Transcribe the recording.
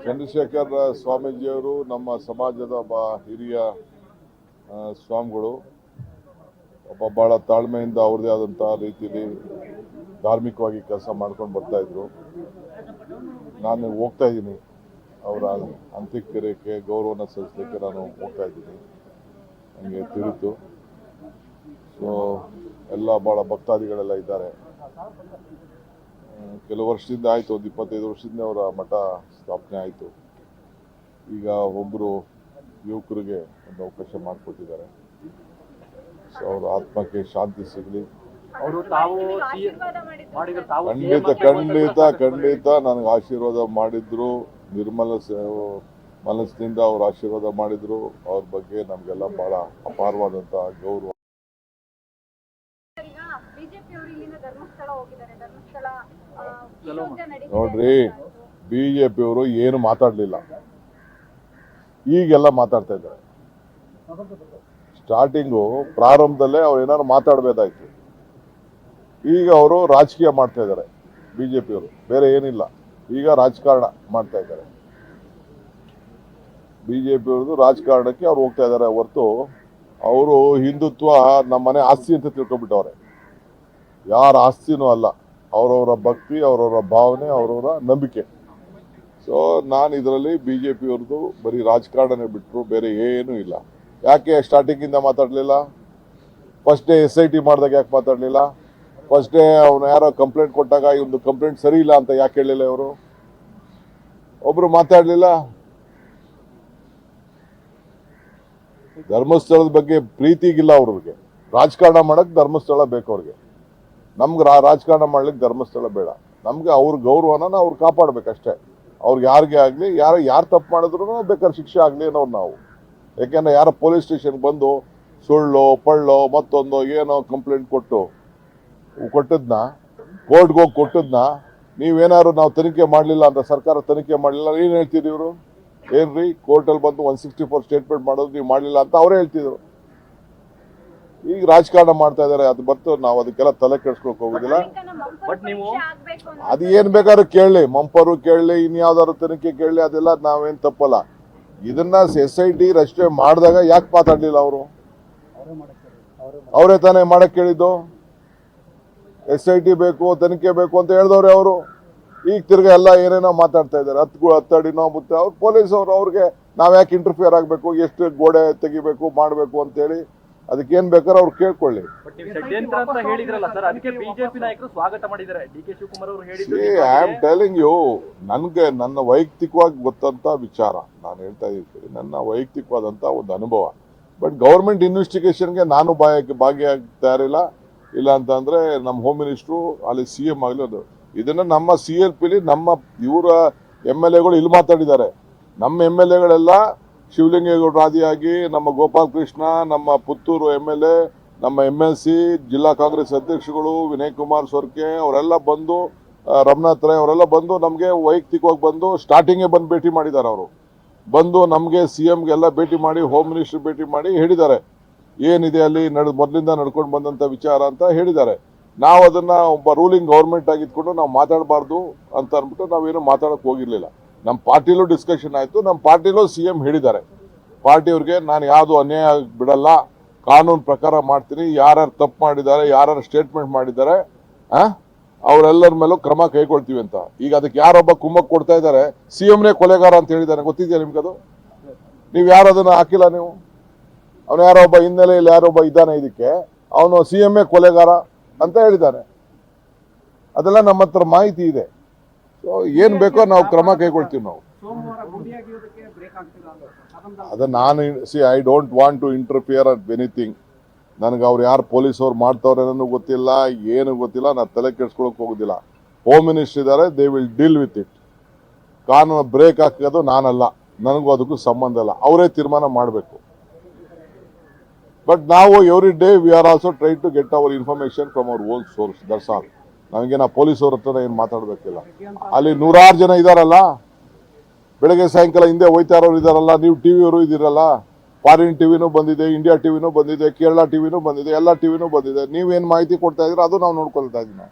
ಚಂದ್ರಶೇಖರ್ ಸ್ವಾಮೀಜಿಯವರು ನಮ್ಮ ಸಮಾಜದ ಒಬ್ಬ ಹಿರಿಯ ಸ್ವಾಮಿಗಳು. ಬಹಳ ತಾಳ್ಮೆಯಿಂದ ಅವ್ರದೇ ಆದಂಥ ರೀತಿಯಲ್ಲಿ ಧಾರ್ಮಿಕವಾಗಿ ಕೆಲಸ ಮಾಡ್ಕೊಂಡು ಬರ್ತಾ ಇದ್ರು. ನಾನು ಹೋಗ್ತಾ ಇದ್ದೀನಿ ಅವರ ಅಂತ್ಯಕ್ರಿಯೆಗೆ ಗೌರವನ ಸಲ್ಲಿಸಲಿಕ್ಕೆ ನಾನು ಹೋಗ್ತಾ ಇದ್ದೀನಿ. ನನಗೆ ತಿಳಿತು. ಸೊ ಎಲ್ಲ ಭಾಳ ಭಕ್ತಾದಿಗಳೆಲ್ಲ ಇದ್ದಾರೆ. ಕೆಲವು ವರ್ಷದಿಂದ ಆಯಿತು, ಒಂದು 25 ವರ್ಷದಿಂದ ಅವರ ಮಠ ಸ್ಥಾಪನೆ ಆಯಿತು. ಈಗ ಒಬ್ಬರು ಯುವಕರಿಗೆ ಒಂದು ಅವಕಾಶ ಮಾಡಿಕೊಟ್ಟಿದ್ದಾರೆ. ಸೊ ಅವರ ಆತ್ಮಕ್ಕೆ ಶಾಂತಿ ಸಿಗಲಿ. ಖಂಡಿತ ನನಗೆ ಆಶೀರ್ವಾದ ಮಾಡಿದ್ರು. ನಿರ್ಮಲ ಮನಸ್ಸಿನಿಂದ ಅವ್ರು ಆಶೀರ್ವಾದ ಮಾಡಿದ್ರು. ಅವ್ರ ಬಗ್ಗೆ ನಮಗೆಲ್ಲ ಬಹಳ ಅಪಾರವಾದಂಥ ಗೌರವ. ನೋಡ್ರಿ, ಬಿಜೆಪಿಯವರು ಏನು ಮಾತಾಡಲಿಲ್ಲ, ಈಗೆಲ್ಲ ಮಾತಾಡ್ತಾ ಇದ್ದಾರೆ. ಸ್ಟಾರ್ಟಿಂಗು ಪ್ರಾರಂಭದಲ್ಲೇ ಅವ್ರು ಏನಾದ್ರು ಮಾತಾಡಬೇಕಾಯ್ತು. ಈಗ ಅವರು ರಾಜಕೀಯ ಮಾಡ್ತಾ ಇದ್ದಾರೆ ಬಿಜೆಪಿಯವರು, ಬೇರೆ ಏನಿಲ್ಲ. ಈಗ ರಾಜಕಾರಣ ಮಾಡ್ತಾ ಇದ್ದಾರೆ. ಬಿಜೆಪಿಯವ್ರದ್ದು ರಾಜಕಾರಣಕ್ಕೆ ಅವ್ರು ಹೋಗ್ತಾ ಇದ್ದಾರೆ ಹೊರತು ಅವರು ಹಿಂದುತ್ವ ನಮ್ಮ ಮನೆ ಆಸ್ತಿ ಅಂತ ತಿಳ್ಕೊಬಿಟ್ಟವ್ರೆ. ಯಾರ ಆಸ್ತಿನೂ ಅಲ್ಲ, ಅವರವರ ಭಕ್ತಿ, ಅವರವರ ಭಾವನೆ, ಅವರವರ ನಂಬಿಕೆ. ಸೊ ನಾನು ಇದರಲ್ಲಿ ಬಿಜೆಪಿಯವ್ರದ್ದು ಬರೀ ರಾಜಕಾರಣನೇ ಬಿಟ್ಟರು, ಬೇರೆ ಏನೂ ಇಲ್ಲ. ಯಾಕೆ ಸ್ಟಾರ್ಟಿಂಗಿಂದ ಮಾತಾಡಲಿಲ್ಲ? ಫಸ್ಟ್ ಡೇ SIT ಮಾಡಿದಾಗ ಯಾಕೆ ಮಾತಾಡಲಿಲ್ಲ? ಫಸ್ಟ್ ಡೇ ಅವನು ಯಾರೋ ಕಂಪ್ಲೇಂಟ್ ಕೊಟ್ಟಾಗ ಈ ಒಂದು ಕಂಪ್ಲೇಂಟ್ ಸರಿ ಇಲ್ಲ ಅಂತ ಯಾಕೆ ಹೇಳಿಲ್ಲ? ಇವರು ಒಬ್ರು ಮಾತಾಡಲಿಲ್ಲ. ಧರ್ಮಸ್ಥಳದ ಬಗ್ಗೆ ಪ್ರೀತಿಗಿಲ್ಲ ಅವ್ರಿಗೆ. ರಾಜಕಾರಣ ಮಾಡಕ್ ಧರ್ಮಸ್ಥಳ ಬೇಕು ಅವ್ರಿಗೆ. ನಮ್ಗೆ ರಾಜಕಾರಣ ಮಾಡ್ಲಿಕ್ಕೆ ಧರ್ಮಸ್ಥಳ ಬೇಡ. ನಮ್ಗೆ ಅವ್ರ ಗೌರವನ ಅವ್ರು ಕಾಪಾಡ್ಬೇಕಷ್ಟೇ. ಅವ್ರಿಗೆ ಯಾರಿಗೆ ಆಗಲಿ, ಯಾರು ತಪ್ಪು ಮಾಡಿದ್ರು ಬೇಕಾದ್ರೆ ಶಿಕ್ಷೆ ಆಗಲಿ ಅನ್ನೋರು ನಾವು. ಯಾಕೆಂದ್ರೆ ಯಾರೋ ಪೊಲೀಸ್ ಸ್ಟೇಷನ್ ಬಂದು ಸುಳ್ಳು ಪಳ್ಳೋ ಮತ್ತೊಂದು ಏನೋ ಕಂಪ್ಲೇಂಟ್ ಕೊಟ್ಟದ್ನ ಕೋರ್ಟ್ಗೆ ಹೋಗಿ ಕೊಟ್ಟದ್ನ ನೀವೇನಾದ್ರು ನಾವು ತನಿಖೆ ಮಾಡಲಿಲ್ಲ ಅಂತ, ಸರ್ಕಾರ ತನಿಖೆ ಮಾಡಲಿಲ್ಲ, ಏನು ಹೇಳ್ತಿದ್ರು ಇವರು? ಏನ್ರಿ ಕೋರ್ಟಲ್ಲಿ ಬಂದು 164 ಸ್ಟೇಟ್ಮೆಂಟ್ ಮಾಡೋದು ನೀವು ಮಾಡಲಿಲ್ಲ ಅಂತ ಅವರೇ ಹೇಳ್ತಿದ್ರು. ಈಗ ರಾಜಕಾರಣ ಮಾಡ್ತಾ ಇದಾರೆ. ಅದು ಬರ್ತು, ನಾವು ಅದಕ್ಕೆಲ್ಲ ತಲೆ ಕೆಡ್ಸ್ಕೊಳಕ್ ಹೋಗುದಿಲ್ಲ. ಅದು ಏನ್ ಬೇಕಾದ್ರೂ ಕೇಳಲಿ, ಮಂಪರು ಕೇಳಲಿ, ಇನ್ಯಾವ್ದಾದ್ರು ತನಿಖೆ ಕೇಳಲಿ, ಅದೆಲ್ಲ ನಾವೇನ್ ತಪ್ಪಲ್ಲ. ಇದನ್ನ SIT ರಜಿಸ್ಟರ್ ಮಾಡಿದಾಗ ಯಾಕೆ ಮಾತಾಡ್ಲಿಲ್ಲ ಅವರು? ಅವರೇ ತಾನೇ ಮಾಡಕ್ ಕೇಳಿದ್ದು. SIT ಬೇಕು, ತನಿಖೆ ಬೇಕು ಅಂತ ಹೇಳಿದವ್ರೆ ಅವರು. ಈಗ ತಿರ್ಗಾ ಎಲ್ಲ ಏನೇನೋ ಮಾತಾಡ್ತಾ ಇದ್ದಾರೆ. ಹತ್ತಡಿನೋ ಮುತ್ತೆ ಅವ್ರು ಪೊಲೀಸ್ ಅವರು. ಅವ್ರಿಗೆ ನಾವ್ ಯಾಕೆ ಇಂಟರ್ಫಿಯರ್ ಆಗ್ಬೇಕು, ಎಷ್ಟು ಗೋಡೆ ತೆಗಿಬೇಕು ಮಾಡಬೇಕು ಅಂತೇಳಿ ಅದಕ್ಕೇನ್ ಬೇಕಾದ್ರೆ ಅವ್ರು ಕೇಳ್ಕೊಳ್ಳಿ. ಐ ಆಮ್ ಟೆಲಿಂಗ್ ಯು, ನನ್ಗೆ ನನ್ನ ವೈಯಕ್ತಿಕವಾಗಿ ಗೊತ್ತಂತ ವಿಚಾರ ನಾನು ಹೇಳ್ತಾ ಇದ್ದೀನಿ. ನನ್ನ ವೈಯಕ್ತಿಕವಾದಂತ ಒಂದು ಅನುಭವ. ಬಟ್ ಗೌರ್ಮೆಂಟ್ ಇನ್ವೆಸ್ಟಿಗೇಷನ್ಗೆ ನಾನು ಭಾಗಿಯಾಗ್ತಾ ಇರಲಿಲ್ಲ. ಇಲ್ಲ ಅಂತಂದ್ರೆ ನಮ್ಮ ಹೋಮ್ ಮಿನಿಸ್ಟ್ರು ಅಲ್ಲಿ CM ಆಗಲಿ. ಅದು ಇದನ್ನ ನಮ್ಮ CLPಲಿ ನಮ್ಮ ಇವರ MLAಗಳು ಇಲ್ಲಿ ಮಾತಾಡಿದ್ದಾರೆ. ನಮ್ಮ MLAಗಳೆಲ್ಲ ಶಿವಲಿಂಗೇಗೌಡರು ಆದಿಯಾಗಿ, ನಮ್ಮ ಗೋಪಾಲ್ ಕೃಷ್ಣ, ನಮ್ಮ ಪುತ್ತೂರು MLA, ನಮ್ಮ MLC, ಜಿಲ್ಲಾ ಕಾಂಗ್ರೆಸ್ ಅಧ್ಯಕ್ಷಗಳು ವಿನಯ್ ಕುಮಾರ್ ಸೊರ್ಕೆ ಅವರೆಲ್ಲ ಬಂದು, ರಮನಾಥ್ ರೈ ಅವರೆಲ್ಲ ಬಂದು ನಮಗೆ ವೈಯಕ್ತಿಕವಾಗಿ ಬಂದು ಸ್ಟಾರ್ಟಿಂಗೇ ಬಂದು ಭೇಟಿ ಮಾಡಿದ್ದಾರೆ. ಅವರು ಬಂದು ನಮಗೆ CMಗೆಲ್ಲ ಭೇಟಿ ಮಾಡಿ, ಹೋಮ್ ಮಿನಿಸ್ಟರ್ ಭೇಟಿ ಮಾಡಿ ಹೇಳಿದ್ದಾರೆ ಏನಿದೆ ಅಲ್ಲಿ ಮೊದಲಿಂದ ನಡ್ಕೊಂಡು ಬಂದಂತ ವಿಚಾರ ಅಂತ ಹೇಳಿದ್ದಾರೆ. ನಾವು ಅದನ್ನ ಒಬ್ಬ ರೂಲಿಂಗ್ ಗೌರ್ಮೆಂಟ್ ಆಗಿದ್ಕೊಂಡು ನಾವು ಮಾತಾಡಬಾರ್ದು ಅಂತ ಅಂದ್ಬಿಟ್ಟು ನಾವೇನು ಮಾತಾಡಕ್ ಹೋಗಿರ್ಲಿಲ್ಲ. ನಮ್ಮ ಪಾರ್ಟಿಲೂ ಡಿಸ್ಕಷನ್ ಆಯ್ತು. ನಮ್ಮ ಪಾರ್ಟಿಲೂ CM ಹೇಳಿದ್ದಾರೆ, ಪಾರ್ಟಿಯವ್ರಿಗೆ ನಾನು ಯಾವುದು ಅನ್ಯಾಯ ಬಿಡಲ್ಲ, ಕಾನೂನು ಪ್ರಕಾರ ಮಾಡ್ತೀನಿ. ಯಾರ್ಯಾರು ತಪ್ಪು ಮಾಡಿದ್ದಾರೆ, ಯಾರ್ಯಾರು ಸ್ಟೇಟ್ಮೆಂಟ್ ಮಾಡಿದ್ದಾರೆ ಅವರೆಲ್ಲರ ಮೇಲೂ ಕ್ರಮ ಕೈಗೊಳ್ತೀವಿ ಅಂತ. ಈಗ ಅದಕ್ಕೆ ಯಾರೊಬ್ಬ ಕುಮ್ಮಕ್ ಕೊಡ್ತಾ ಇದ್ದಾರೆ, CMನೇ ಕೊಲೆಗಾರ ಅಂತ ಹೇಳಿದ್ದಾನೆ. ಗೊತ್ತಿದೆಯಾ ನಿಮ್ಗದು? ನೀವು ಯಾರು ಅದನ್ನ ಹಾಕಿಲ್ಲ. ನೀವು ಅವನು ಯಾರೋ ಒಬ್ಬ ಹಿನ್ನೆಲೆಯಲ್ಲಿ ಯಾರೊಬ್ಬ ಇದ್ದಾನೆ, ಇದಕ್ಕೆ ಅವನು CMನೇ ಕೊಲೆಗಾರ ಅಂತ ಹೇಳಿದ್ದಾನೆ. ಅದೆಲ್ಲ ನಮ್ಮ ಹತ್ರ ಮಾಹಿತಿ ಇದೆ. ಸೊ ಏನ್ ಬೇಕೋ ನಾವು ಕ್ರಮ ಕೈಗೊಳ್ತೀವಿ ನಾವು. ಅದ ನಾನು I don't want to interfere at anything. ನನಗೆ ಅವ್ರು ಯಾರು ಪೊಲೀಸ್ ಅವ್ರು ಮಾಡ್ತವ್ರೆ ಅನ್ನೋ ಗೊತ್ತಿಲ್ಲ, ಏನು ಗೊತ್ತಿಲ್ಲ. ನಾನು ತಲೆ ಕೆಡ್ಸ್ಕೊಳಕ್ ಹೋಗುದಿಲ್ಲ. ಹೋಮ್ ಮಿನಿಸ್ಟರ್ ಇದ್ದಾರೆ, they will deal with it. ಕಾನೂನು ಬ್ರೇಕ್ ಹಾಕೋದು ನಾನಲ್ಲ, ನನಗೂ ಅದಕ್ಕೂ ಸಂಬಂಧ ಇಲ್ಲ. ಅವರೇ ತೀರ್ಮಾನ ಮಾಡಬೇಕು. ಬಟ್ ನಾವು every day we are also try to get our information from our own source. That's all. ನಮಗೆ ನಾ ಪೊಲೀಸವ್ರ ಹತ್ರ ಏನು ಮಾತಾಡಬೇಕಿಲ್ಲ. ಅಲ್ಲಿ 100 ಜನ ಇದಾರಲ್ಲ, ಬೆಳಗ್ಗೆ ಸಾಯಂಕಾಲ ಹಿಂದೆ ಹೋಯ್ತಾ ಇರೋರು ಇದಾರಲ್ಲ, ನೀವು ಟಿವಿಯವರು ಇದಿರಲ್ಲ, ಫಾರಿನ್ ಟಿವಿನೂ ಬಂದಿದೆ, ಇಂಡಿಯಾ ಟಿವಿನೂ ಬಂದಿದೆ, ಕೇರಳ ಟಿವಿನೂ ಬಂದಿದೆ, ಎಲ್ಲ ಟಿವಿನೂ ಬಂದಿದೆ. ನೀವೇನು ಮಾಹಿತಿ ಕೊಡ್ತಾ ಇದ್ದೀರಾ ಅದು ನಾವು ನೋಡ್ಕೊಳ್ತಾ ಇದ್ದೀವಿ.